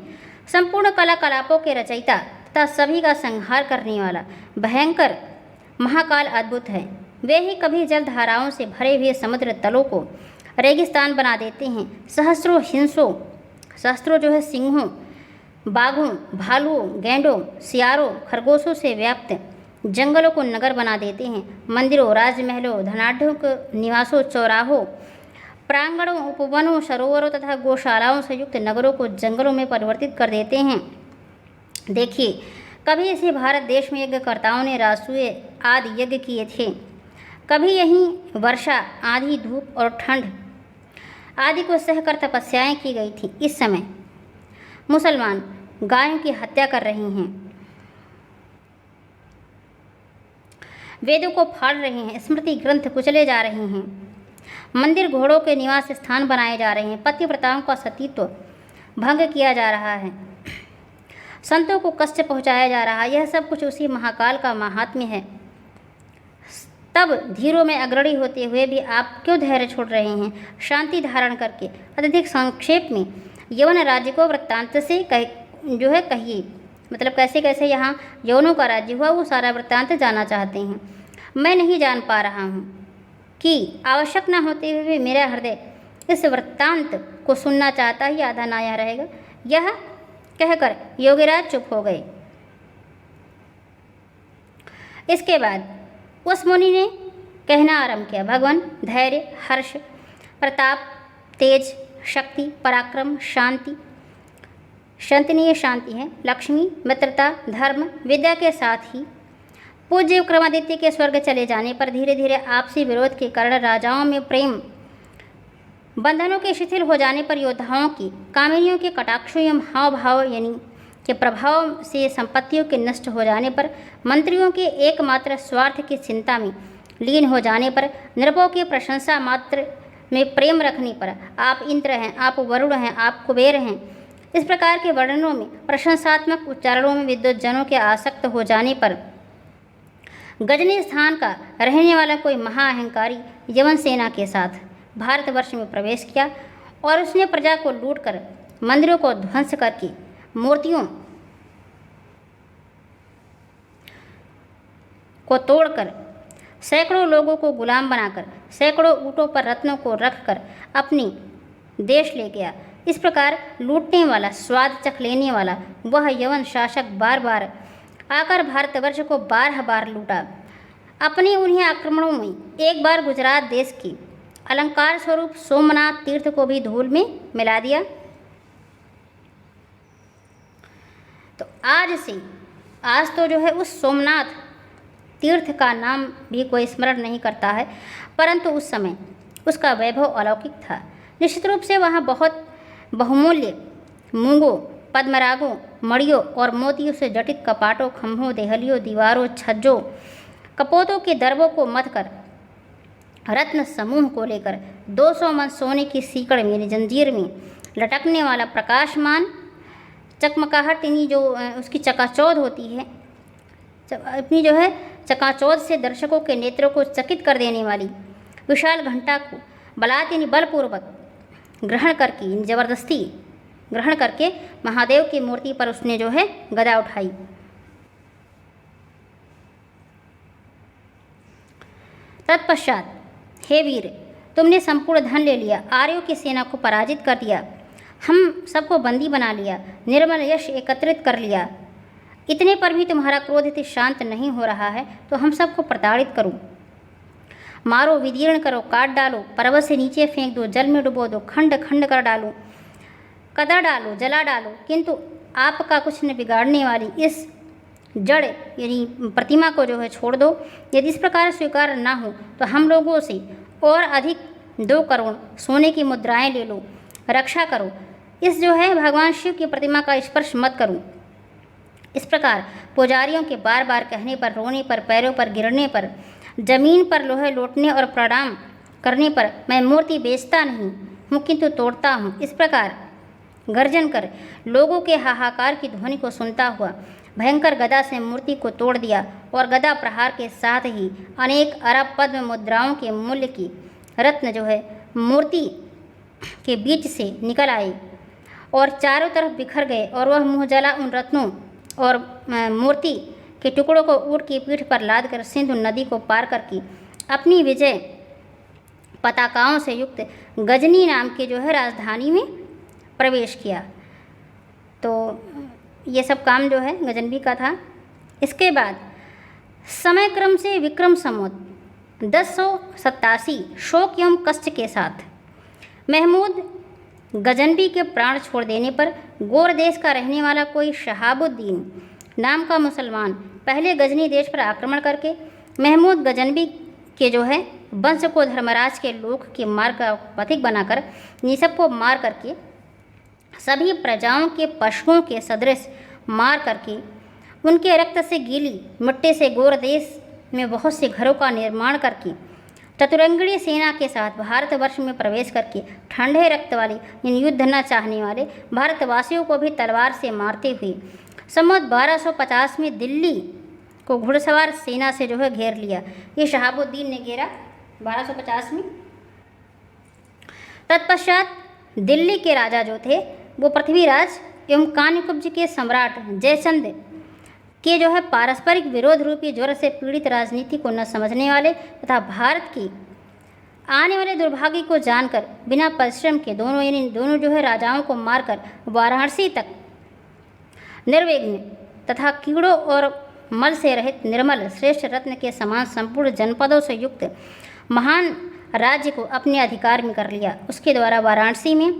संपूर्ण कला कलापों के रचयिता तथा सभी का संहार करने वाला भयंकर महाकाल अद्भुत है। वे ही कभी जल धाराओं से भरे हुए समुद्र तलों को रेगिस्तान बना देते हैं। सहस्रों हिंसों, सहस्त्रों जो है सिंहों, बाघों, भालुओं, गैंडों, सियारों, खरगोशों से व्याप्त जंगलों को नगर बना देते हैं। मंदिरों, राजमहलों, धनाढ़ों के निवासों, चौराहों, प्रांगणों, उपवनों, सरोवरों तथा गौशालाओं से युक्त नगरों को जंगलों में परिवर्तित कर देते हैं। देखिए, कभी इसी भारत देश में यज्ञकर्ताओं ने राजसूय आदि यज्ञ किए थे। कभी यहीं वर्षा, आंधी, धूप और ठंड आदि को सहकर तपस्याएं की गई थी। इस समय मुसलमान गायों की हत्या कर रहे हैं, वेदों को फाड़ रहे हैं, स्मृति ग्रंथ कुचले जा रहे हैं, मंदिर घोड़ों के निवास स्थान बनाए जा रहे हैं, पति प्रथाओं का सतीत्व भंग किया जा रहा है, संतों को कष्ट पहुंचाया जा रहा है। यह सब कुछ उसी महाकाल का महात्म्य है। तब धीरों में अग्रणी होते हुए भी आप क्यों धैर्य छोड़ रहे हैं? शांति धारण करके अत्यधिक संक्षेप में यवन राज्य को वृत्तांत से कहिए, मतलब कैसे कैसे यहाँ यवनों का राज्य हुआ वो सारा वृत्तांत जानना चाहते हैं। मैं नहीं जान पा रहा हूँ कि आवश्यक न होते हुए भी मेरा हृदय इस वृत्तांत को सुनना चाहता ही आधा नाया रहेगा। यह कहकर योगीराज चुप हो गए। इसके बाद उस मुनि ने कहना आरंभ किया, भगवान, धैर्य, हर्ष, प्रताप, तेज, शक्ति, पराक्रम, शांति, शांतिनीय शांति है, लक्ष्मी, मित्रता, धर्म, विद्या के साथ ही पूज्य विक्रमादित्य के स्वर्ग चले जाने पर धीरे धीरे आपसी विरोध के कारण राजाओं में प्रेम, बंधनों के शिथिल हो जाने पर योद्धाओं की, कामिनियों के कटाक्षों एवं हाव भाव यानी के प्रभाव से संपत्तियों के नष्ट हो जाने पर, मंत्रियों के एकमात्र स्वार्थ की चिंता में लीन हो जाने पर, नृपों की प्रशंसा मात्र में प्रेम रखने पर, आप इंद्र हैं, आप वरुण हैं, आप कुबेर हैं, इस प्रकार के वर्णनों में, प्रशंसात्मक उच्चारणों में विद्वत जनों के आसक्त हो जाने पर, गजनी स्थान का रहने वाला कोई महाअहंकारी यवन सेना के साथ भारतवर्ष में प्रवेश किया और उसने प्रजा को लूटकर, मंदिरों को ध्वंस करके, मूर्तियों को तोड़कर, सैकड़ों लोगों को गुलाम बनाकर, सैकड़ों ऊँटों पर रत्नों को रखकर अपनी देश ले गया। इस प्रकार लूटने वाला, स्वाद चख लेने वाला वह यवन शासक बार बार आकर भारतवर्ष को 12 बार लूटा। अपने उन्हीं आक्रमणों में एक बार गुजरात देश की अलंकार स्वरूप सोमनाथ तीर्थ को भी धूल में मिला दिया। तो आज तो जो है उस सोमनाथ तीर्थ का नाम भी कोई स्मरण नहीं करता है, परंतु उस समय उसका वैभव अलौकिक था। निश्चित रूप से वहाँ बहुत बहुमूल्य मूंगों, पद्मरागों, मणियों और मोतियों से जटित कपाटों, खम्भों, देहलियों, दीवारों, छज्जों, कपोतों के दरबों को मथ कर, रत्न समूह को लेकर 200 मन सोने की सीकड़ में, जंजीर में लटकने वाला प्रकाशमान चकमकाहट, यानी जो उसकी चकाचौंध होती है, अपनी जो है चकाचौंध से दर्शकों के नेत्रों को चकित कर देने वाली विशाल घंटा को बलात् यानी बलपूर्वक ग्रहण करके, जबरदस्ती ग्रहण करके महादेव की मूर्ति पर उसने जो है गदा उठाई। तत्पश्चात, हे वीर, तुमने संपूर्ण धन ले लिया, आर्यों की सेना को पराजित कर दिया, हम सबको बंदी बना लिया, निर्मल यश एकत्रित कर लिया। इतने पर भी तुम्हारा क्रोध यदि शांत नहीं हो रहा है तो हम सबको प्रताड़ित करूं। मारो, विदीर्ण करो, काट डालो, पर्वत से नीचे फेंक दो, जल में डुबो दो, खंड खंड कर डालो, कदर डालो, जला डालो, किंतु आपका कुछ न बिगाड़ने वाली इस जड़ यानी प्रतिमा को जो है छोड़ दो। यदि इस प्रकार स्वीकार ना हो तो हम लोगों से और अधिक 2 करोड़ सोने की मुद्राएं ले लो, रक्षा करो, इस जो है भगवान शिव की प्रतिमा का स्पर्श मत करूं। इस प्रकार पुजारियों के बार बार कहने पर, रोने पर, पैरों पर गिरने पर, जमीन पर लोहे लौटने और प्रणाम करने पर मैं मूर्ति बेचता नहीं हूँ किंतु तोड़ता हूँ। इस प्रकार गर्जन कर लोगों के हाहाकार की ध्वनि को सुनता हुआ भयंकर गदा से मूर्ति को तोड़ दिया और गदा प्रहार के साथ ही अनेक अरब पद्म मुद्राओं के मूल्य की रत्न जो है मूर्ति के बीच से निकल आए और चारों तरफ बिखर गए और वह मुँह जला उन रत्नों और मूर्ति के टुकड़ों को ऊँट की पीठ पर लाद कर सिंधु नदी को पार करके अपनी विजय पताकाओं से युक्त गजनी नाम के जो है राजधानी में प्रवेश किया। तो ये सब काम जो है गजनवी का था। इसके बाद समय क्रम से विक्रम संवत 1087 शोक एवं कष्ट के साथ महमूद गजनवी के प्राण छोड़ देने पर गोर देश का रहने वाला कोई शहाबुद्दीन नाम का मुसलमान पहले गजनी देश पर आक्रमण करके महमूद गजनवी के जो है वंश को धर्मराज के लोक के मार्ग का पथिक बनाकर निसब को मार करके सभी प्रजाओं के पशुओं के सदृश मार करके उनके रक्त से गीली मिट्टी से गोर देश में बहुत से घरों का निर्माण करके चतुरंगिणी सेना के साथ भारतवर्ष में प्रवेश करके ठंडे रक्त वाले इन युद्ध न चाहने वाले भारतवासियों को भी तलवार से मारते हुए संवत 1250 में दिल्ली को घुड़सवार सेना से जो है घेर लिया। ये शहाबुद्दीन ने घेरा 1250 में। तत्पश्चात दिल्ली के राजा जो थे वो पृथ्वीराज एवं कान्यकुब्ज के सम्राट जयचंद के जो है पारस्परिक विरोध रूपी ज्वर से पीड़ित राजनीति को न समझने वाले तथा भारत की आने वाले दुर्भाग्य को जानकर बिना परिश्रम के दोनों जो है राजाओं को मारकर वाराणसी तक निर्विघ्न तथा कीड़ों और मल से रहित निर्मल श्रेष्ठ रत्न के समान संपूर्ण जनपदों से युक्त महान राज्य को अपने अधिकार में कर लिया। उसके द्वारा वाराणसी में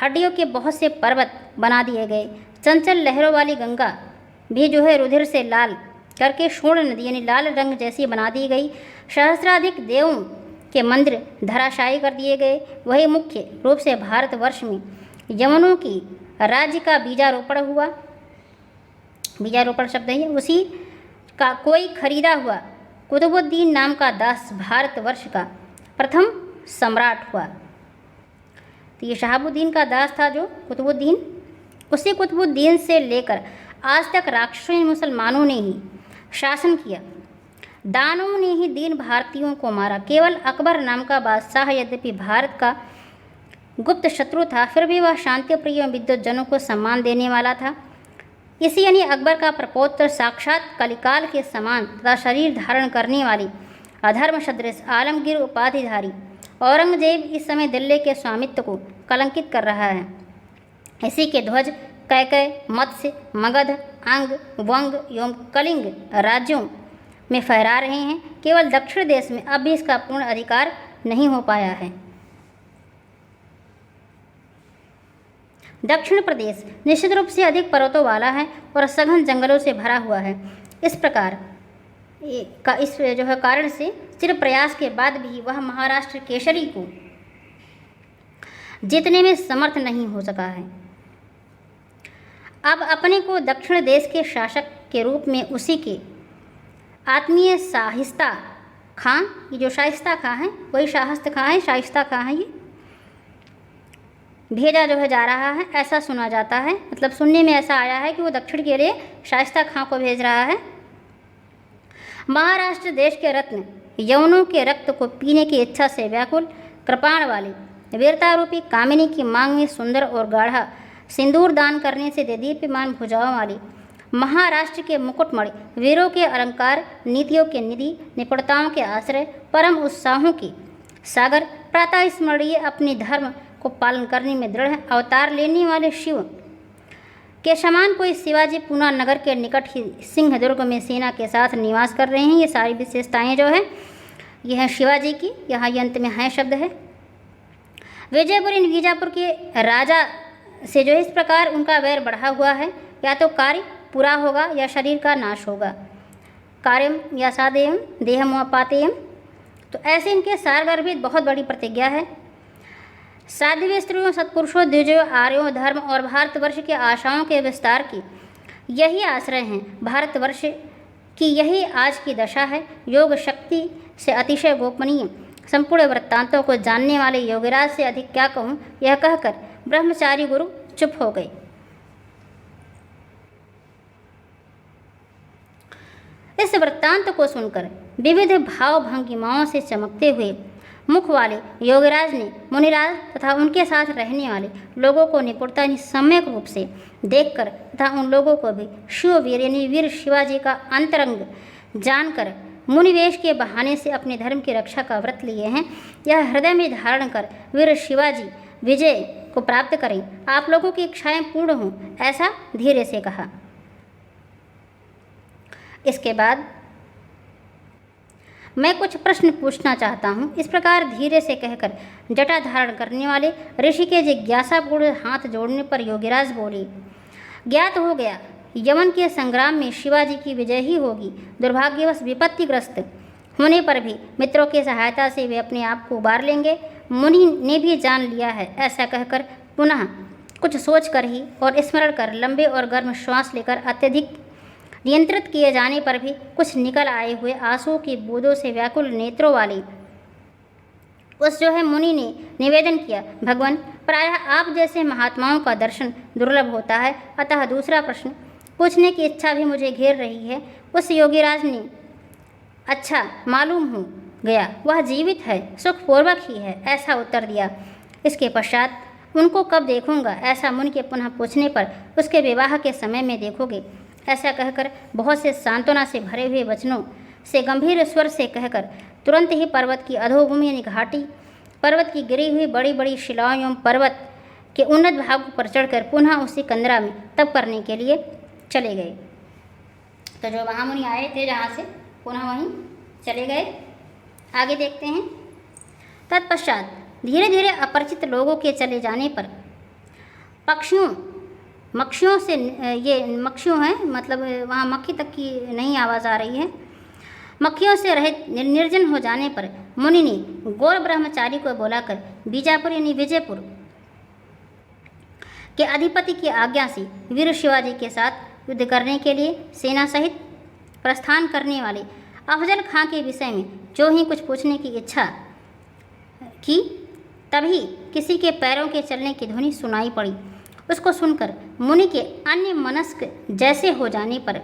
हड्डियों के बहुत से पर्वत बना दिए गए। चंचल लहरों वाली गंगा भी जो है रुधिर से लाल करके शूर्ण नदी यानी लाल रंग जैसी बना दी गई। सहस्राधिक देवों के मंदिर धराशायी कर दिए गए। वही मुख्य रूप से भारतवर्ष में यवनों की राज्य का बीजारोपण हुआ। बीजारोपण शब्द है उसी का कोई खरीदा हुआ कुतुबुद्दीन नाम का दास भारतवर्ष का प्रथम सम्राट हुआ। तो ये शहाबुद्दीन का दास था जो कुतुबुद्दीन। उसी कुतुबुद्दीन से लेकर आज तक राक्षसी मुसलमानों ने ही शासन किया। दानवों ने ही दीन भारतीयों को मारा। केवल अकबर नाम का बादशाह यद्यपि भारत का गुप्त शत्रु था फिर भी वह शांति प्रिय विद्युत जनों को सम्मान देने वाला था। इसी यानी अकबर का प्रपौत्र साक्षात कलिकाल के समान तथा शरीर धारण करने वाली अधर्म सदृश आलमगीर उपाधिधारी औरंगजेब इस समय दिल्ली के स्वामित्व को कलंकित कर रहा है। इसी के ध्वज कैकय, मत्स्य, मगध, अंग, वंग एवं कलिंग राज्यों में फहरा रहे हैं। केवल दक्षिण देश में अब भी इसका पूर्ण अधिकार नहीं हो पाया है। दक्षिण प्रदेश निश्चित रूप से अधिक पर्वतों वाला है और सघन जंगलों से भरा हुआ है। इस प्रकार इस जो है कारण से चिर प्रयास के बाद भी वह महाराष्ट्र केसरी को जीतने में समर्थ नहीं हो सका है। अब अपने को दक्षिण देश के शासक के रूप में उसी के आत्मीय शाहिस्ता खां, ये जो शाइस्ता खां है वही शाहस्त खां है, शाइस्ता खां है, ये भेजा जो है जा रहा है। ऐसा सुना जाता है, मतलब सुनने में ऐसा आया है कि वो दक्षिण के लिए शाइस्ता खां को भेज रहा है। महाराष्ट्र देश के रत्न यवनों के रक्त को पीने की इच्छा से व्याकुल कृपाण वाली वीरता रूपी कामिनी की मांग में सुंदर और गाढ़ा सिंदूर दान करने से दीप्यमान भुजाओं वाली, महाराष्ट्र के मुकुटमणि, वीरों के अलंकार, नीतियों के निधि, निपुणताओं के आश्रय, परम उत्साहों की सागर, प्रातः स्मरणीय अपने धर्म को पालन करने में दृढ़ अवतार लेने वाले शिव के समान कोई शिवाजी पूना नगर के निकट ही सिंहदुर्ग में सेना के साथ निवास कर रहे हैं। ये सारी विशेषताएं जो है यह है शिवाजी की। यहाँ अंत में है शब्द है। विजयपुर इन बीजापुर के राजा से जो इस प्रकार उनका वैर बढ़ा हुआ है, या तो कार्य पूरा होगा या शरीर का नाश होगा। कार्यम या साधेयम देहम व पातेयम। तो ऐसे इनके सारगर्भित बहुत बड़ी प्रतिज्ञा है। साध्वी स्त्रियों, सत्पुरुषों, द्विजों, आर्यों, धर्म और भारतवर्ष के आशाओं के विस्तार की यही आश्रय हैं। भारतवर्ष की यही आज की दशा है। योग शक्ति से अतिशय गोपनीय संपूर्ण वृत्तांतों को जानने वाले योगीराज से अधिक क्या कहूँ, यह कहकर ब्रह्मचारी गुरु चुप हो गए। इस वृत्तांत को सुनकर विविध भाव भंगिमाओं से चमकते हुए मुख वाले योगीराज ने मुनिराज तथा उनके साथ रहने वाले लोगों को निपुणता सम्यक रूप से देखकर तथा उन लोगों को भी शिव वीर शिवाजी का अंतरंग जानकर मुनिवेश के बहाने से अपने धर्म की रक्षा का व्रत लिए हैं। यह हृदय में धारण कर वीर शिवाजी विजय को प्राप्त करें। आप लोगों की इच्छाएं पूर्ण हों, ऐसा धीरे से कहा। इसके बाद मैं कुछ प्रश्न पूछना चाहता हूँ। इस प्रकार धीरे से कहकर जटा धारण करने वाले ऋषि के जिज्ञासापूर्ण हाथ जोड़ने पर योगीराज बोले, ज्ञात हो गया यमन के संग्राम में शिवाजी की विजय ही होगी। दुर्भाग्यवश विपत्तिग्रस्त होने पर भी मित्रों की सहायता से वे अपने आप को उबार लेंगे। मुनि ने भी जान लिया है। ऐसा कहकर पुनः कुछ सोच कर ही और स्मरण कर लंबे और गर्म श्वास लेकर अत्यधिक नियंत्रित किए जाने पर भी कुछ निकल आए हुए आंसुओं की बूंदों से व्याकुल नेत्रों वाले उस जो है मुनि ने निवेदन किया, भगवान प्रायः आप जैसे महात्माओं का दर्शन दुर्लभ होता है, अतः दूसरा प्रश्न पूछने की इच्छा भी मुझे घेर रही है। उस योगीराज ने अच्छा मालूम हो गया वह जीवित है, सुखपूर्वक ही है, ऐसा उत्तर दिया। इसके पश्चात उनको कब देखूंगा, ऐसा मुनि के पुनः पूछने पर उसके विवाह के समय में देखोगे, ऐसा कहकर बहुत से सांत्वना से भरे हुए वचनों से गंभीर स्वर से कहकर तुरंत ही पर्वत की अधोभूमि यानी घाटी, पर्वत की गिरी हुई बड़ी बड़ी शिलाओं एवं पर्वत के उन्नत भाग पर चढ़कर पुनः उसी कंदरा में तप करने के लिए चले गए। तो जो महामुनि आए थे जहाँ से पुनः वहीं चले गए। आगे देखते हैं। तत्पश्चात धीरे धीरे अपरिचित लोगों के चले जाने पर मक्खियों से ये मक्खियों हैं, मतलब वहाँ मक्खी तक की नहीं आवाज़ आ रही है। मक्खियों से रहित निर्जन हो जाने पर मुनि ने गौर ब्रह्मचारी को बुलाकर बीजापुर यानी विजयपुर के अधिपति की आज्ञा से वीर शिवाजी के साथ युद्ध करने के लिए सेना सहित प्रस्थान करने वाले अफजल खां के विषय में जो ही कुछ पूछने की इच्छा की, तभी किसी के पैरों के चलने की ध्वनि सुनाई पड़ी। उसको सुनकर मुनि के अन्य मनस्क जैसे हो जाने पर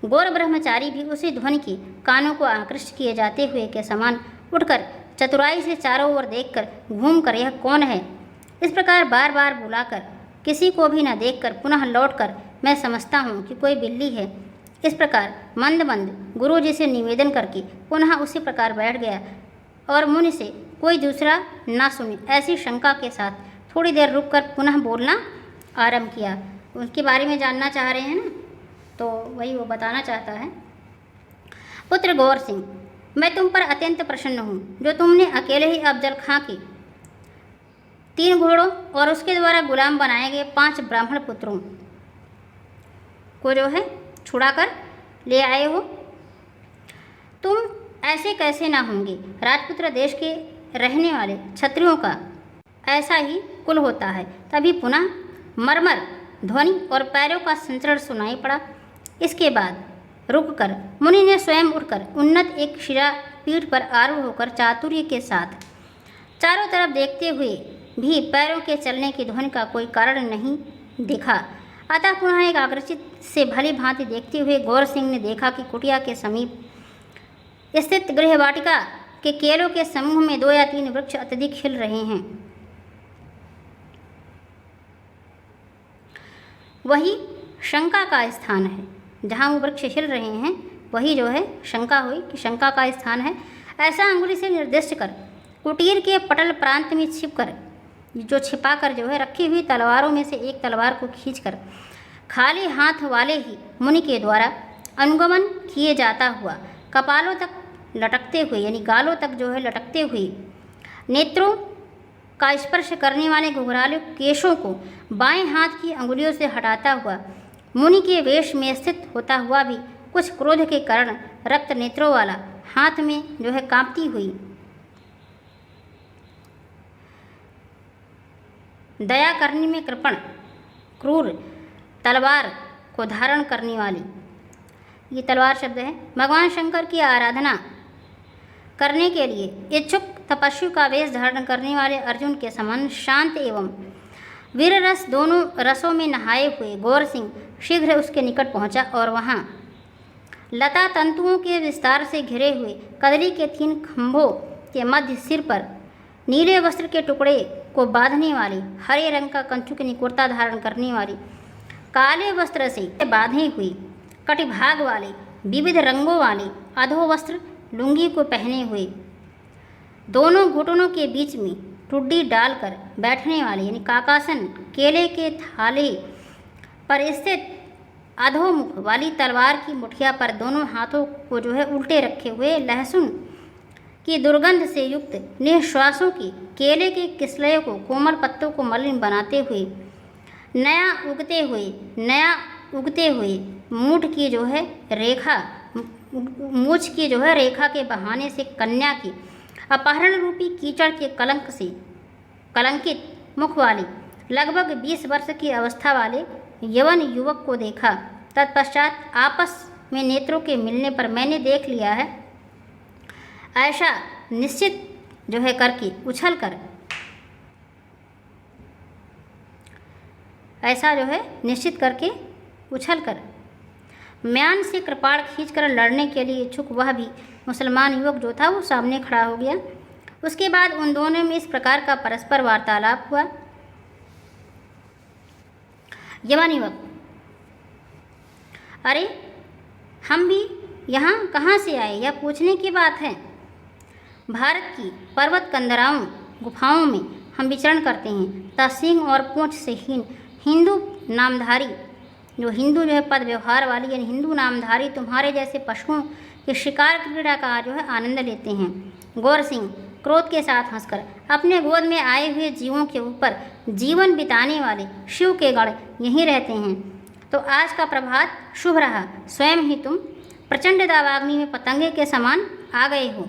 गौर ब्रह्मचारी भी उसी ध्वनि की कानों को आकृष्ट किए जाते हुए के समान उठकर चतुराई से चारों ओर देखकर घूमकर यह कौन है, इस प्रकार बार बार बुलाकर किसी को भी न देखकर पुनः लौटकर मैं समझता हूँ कि कोई बिल्ली है। इस प्रकार मंद मंद गुरु जी से निवेदन करके पुनः उसी प्रकार बैठ गया और मुनि से कोई दूसरा ना सुने ऐसी शंका के साथ थोड़ी देर रुककर पुनः बोलना आरंभ किया। उनके बारे में जानना चाह रहे हैं ना, तो वही वो बताना चाहता है। पुत्र गौर सिंह, मैं तुम पर अत्यंत प्रसन्न हूँ जो तुमने अकेले ही अफजल खां की 3 घोड़ों और उसके द्वारा गुलाम बनाए गए 5 ब्राह्मण पुत्रों को जो है छुड़ाकर ले आए हो। तुम ऐसे कैसे ना होंगे, राजपुत्र देश के रहने वाले क्षत्रियों का ऐसा ही कुल होता है। तभी पुनः मरमर ध्वनि और पैरों का संचरण सुनाई पड़ा। इसके बाद रुककर मुनि ने स्वयं उठकर उन्नत एक शिला पीठ पर आरूढ़ होकर चातुर्य के साथ चारों तरफ देखते हुए भी पैरों के चलने की ध्वनि का कोई कारण नहीं दिखा। अतः पुनः एक आकर्षित से भली भांति देखते हुए गौर सिंह ने देखा कि कुटिया के समीप स्थित गृहवाटिका के केलों के समूह में 2 या 3 वृक्ष अत्यधिक खिल रहे हैं। वही शंका का स्थान है। जहाँ वो वृक्ष हिल रहे हैं वही जो है शंका हुई कि शंका का स्थान है। ऐसा अंगुली से निर्दिष्ट कर कुटीर के पटल प्रांत में छिपकर, जो छिपाकर जो है रखी हुई तलवारों में से एक तलवार को खींचकर खाली हाथ वाले ही मुनि के द्वारा अनुगमन किए जाता हुआ कपालों तक लटकते हुए, यानी गालों तक जो है लटकते हुए, नेत्रों का स्पर्श करने वाले घुघराले केशों को बाएं हाथ की अंगुलियों से हटाता हुआ मुनि के वेश में स्थित होता हुआ भी कुछ क्रोध के कारण रक्त नेत्रों वाला हाथ में जो है कांपती हुई, दया करने में कृपण क्रूर तलवार को धारण करने वाली, ये तलवार शब्द है, भगवान शंकर की आराधना करने के लिए इच्छुक तपस्वी का वेश धारण करने वाले अर्जुन के समान शांत एवं वीर रस दोनों रसों में नहाए हुए गौर सिंह शीघ्र उसके निकट पहुंचा और वहां लता तंतुओं के विस्तार से घिरे हुए कदली के 3 खंभों के मध्य सिर पर नीले वस्त्र के टुकड़े को बांधने वाली, हरे रंग का कंचुक निकुर्ता धारण करने वाली, काले वस्त्र से बांधे हुई कटिभाग वाले विविध रंगों वाले अधो वस्त्र लुंगी को पहने हुए, दोनों घुटनों के बीच में टुड्डी डालकर बैठने वाले यानी काकासन केले के थाले पर स्थित अधोमुख वाली तलवार की मुठिया पर दोनों हाथों को जो है उल्टे रखे हुए, लहसुन की दुर्गंध से युक्त निश्वासों की केले के किसलयों को कोमल पत्तों को मलिन बनाते हुए, नया उगते हुए मूठ की जो है रेखा, मूछ की जो है रेखा के बहाने से कन्या की अपहरण रूपी कीचड़ के कलंक से कलंकित मुख वाली लगभग 20 वर्ष की अवस्था वाले यवन युवक को देखा। तत्पश्चात आपस में नेत्रों के मिलने पर मैंने देख लिया है, ऐसा निश्चित जो है करके उछल कर, ऐसा जो है निश्चित करके उछल कर म्यान से कृपाण खींचकर लड़ने के लिए इच्छुक वह भी मुसलमान युवक जो था वो सामने खड़ा हो गया। उसके बाद उन दोनों में इस प्रकार का परस्पर वार्तालाप हुआ। यवन युवक: अरे हम भी यहाँ कहाँ से आए, यह पूछने की बात है। भारत की पर्वत कंदराओं गुफाओं में हम विचरण करते हैं तथा सिंह और पूंछ से हीन हिंदू नामधारी, जो हिंदू जो है पद व्यवहार वाली यानी हिंदू नामधारी तुम्हारे जैसे पशुओं के शिकार क्रीड़ा का जो है आनंद लेते हैं। गौर सिंह क्रोध के साथ हंसकर अपने गोद में आए हुए जीवों के ऊपर जीवन बिताने वाले शिव के गण यहीं रहते हैं, तो आज का प्रभात शुभ रहा। स्वयं ही तुम प्रचंड दावाग्नि में पतंगे के समान आ गए हो।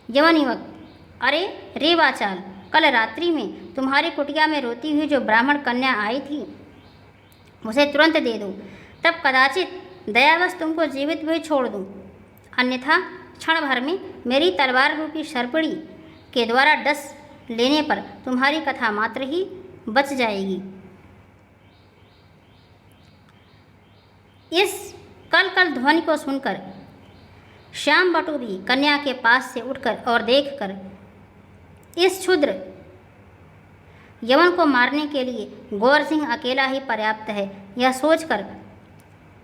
यवन युवक: अरे रे वाचाल, कल रात्रि में तुम्हारी कुटिया में रोती हुई जो ब्राह्मण कन्या आई थी उसे तुरंत दे दो, तब कदाचित दयावश तुमको जीवित भी छोड़ दूँ, अन्यथा क्षण भर में मेरी तलवार रूपी सर्पणी के द्वारा डस लेने पर तुम्हारी कथा मात्र ही बच जाएगी। इस कल कल ध्वनि को सुनकर श्याम बटु भी कन्या के पास से उठकर और देखकर इस क्षुद्र यवन को मारने के लिए गौर सिंह अकेला ही पर्याप्त है, यह सोचकर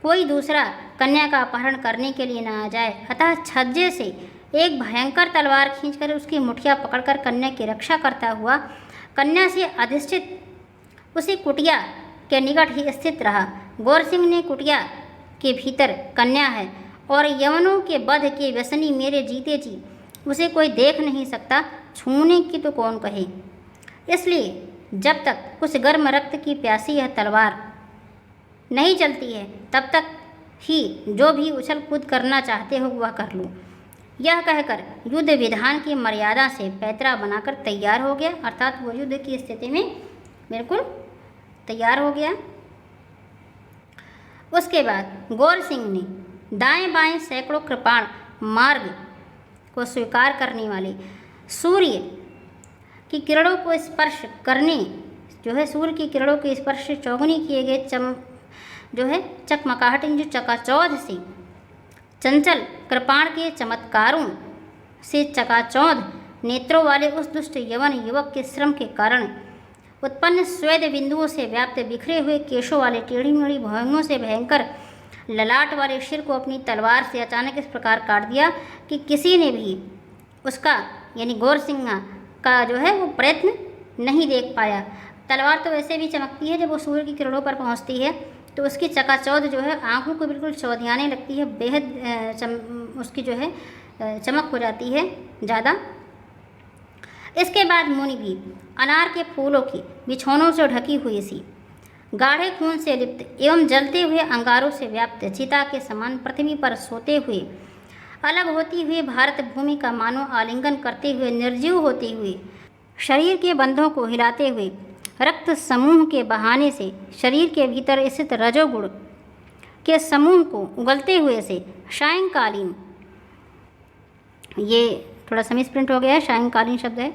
कोई दूसरा कन्या का अपहरण करने के लिए न आ जाए, अतः छज्जे से एक भयंकर तलवार खींचकर उसकी मुठिया पकड़कर कन्या की रक्षा करता हुआ कन्या से अधिष्ठित उसी कुटिया के निकट ही स्थित रहा। गौर सिंह ने कुटिया के भीतर कन्या है और यवनों के वध के व्यसनी मेरे जीते जी उसे कोई देख नहीं सकता, छूने की तो कौन कहे। इसलिए जब तक उस गर्म रक्त की प्यासी यह तलवार नहीं चलती है तब तक ही जो भी उछल कूद करना चाहते हो वह कर लो। यह कहकर युद्ध विधान की मर्यादा से पैतरा बनाकर तैयार हो गया, अर्थात वो युद्ध की स्थिति में बिल्कुल तैयार हो गया। उसके बाद गौर सिंह ने दाएं बाएं सैकड़ों कृपाण मार्ग को स्वीकार करने वाले सूर्य की किरणों को स्पर्श करने जो है सूर्य की किरणों के स्पर्श से चौगुनी किए गए चकमकाहट जो चकाचौंध से चंचल कृपाण के चमत्कारों से चकाचौंध नेत्रों वाले उस दुष्ट यवन युवक के श्रम के कारण उत्पन्न स्वेद बिंदुओं से व्याप्त बिखरे हुए केशों वाले टेढ़ी मेढ़ी भुजंगों से भयंकर ललाट वाले सिर को अपनी तलवार से अचानक इस प्रकार काट दिया कि किसी ने भी उसका यानी गौरसिंह का जो है वो प्रयत्न नहीं देख पाया। तलवार तो वैसे भी चमकती है, जब वो सूर्य की किरणों पर पहुंचती है तो उसकी चकाचौंध जो है आंखों को बिल्कुल चौधियाने लगती है, बेहद उसकी जो है चमक हो जाती है ज़्यादा। इसके बाद मुनि भी अनार के फूलों की बिछौनों से ढकी हुई सी गाढ़े खून से लिप्त एवं जलते हुए अंगारों से व्याप्त चिता के समान पृथ्वी पर सोते हुए अलग होती हुई भारत भूमि का मानो आलिंगन करते हुए निर्जीव होते हुए शरीर के बंधों को हिलाते हुए रक्त समूह के बहाने से शरीर के भीतर स्थित रजोगुण के समूह को उगलते हुए से सायंकालीन, ये थोड़ा सा मिसप्रिंट हो गया है, सायंकालीन शब्द है,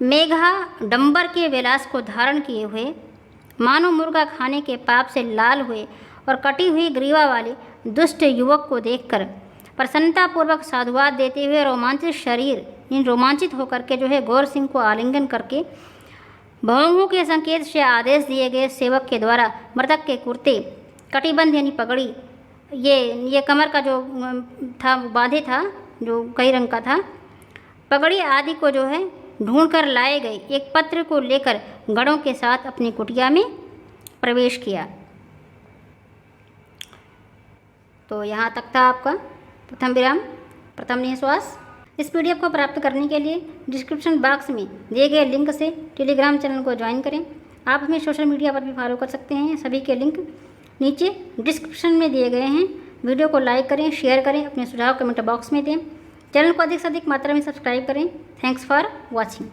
मेघा डंबर के विलास को धारण किए हुए मानो मुर्गा खाने के पाप से लाल हुए और कटी हुई ग्रीवा वाले दुष्ट युवक को देखकर प्रसन्नतापूर्वक साधुवाद देते हुए रोमांचित शरीर रोमांचित होकर के जो है गौरसिंह को आलिंगन करके भवों के संकेत से आदेश दिए गए सेवक के द्वारा मृतक के कुर्ते, कटिबंध यानी पगड़ी, ये कमर का जो था बांधे था जो कई रंग का था, पगड़ी आदि को जो है ढूंढ कर लाए गए एक पत्र को लेकर गणों के साथ अपनी कुटिया में प्रवेश किया। तो यहाँ तक था आपका प्रथम विराम, प्रथम निःश्वास। इस पीडीएफ को प्राप्त करने के लिए डिस्क्रिप्शन बॉक्स में दिए गए लिंक से टेलीग्राम चैनल को ज्वाइन करें। आप हमें सोशल मीडिया पर भी फॉलो कर सकते हैं, सभी के लिंक नीचे डिस्क्रिप्शन में दिए गए हैं। वीडियो को लाइक करें, शेयर करें, अपने सुझाव कमेंट बॉक्स में दें। चैनल को अधिक से अधिक मात्रा में सब्सक्राइब करें। Thanks for watching.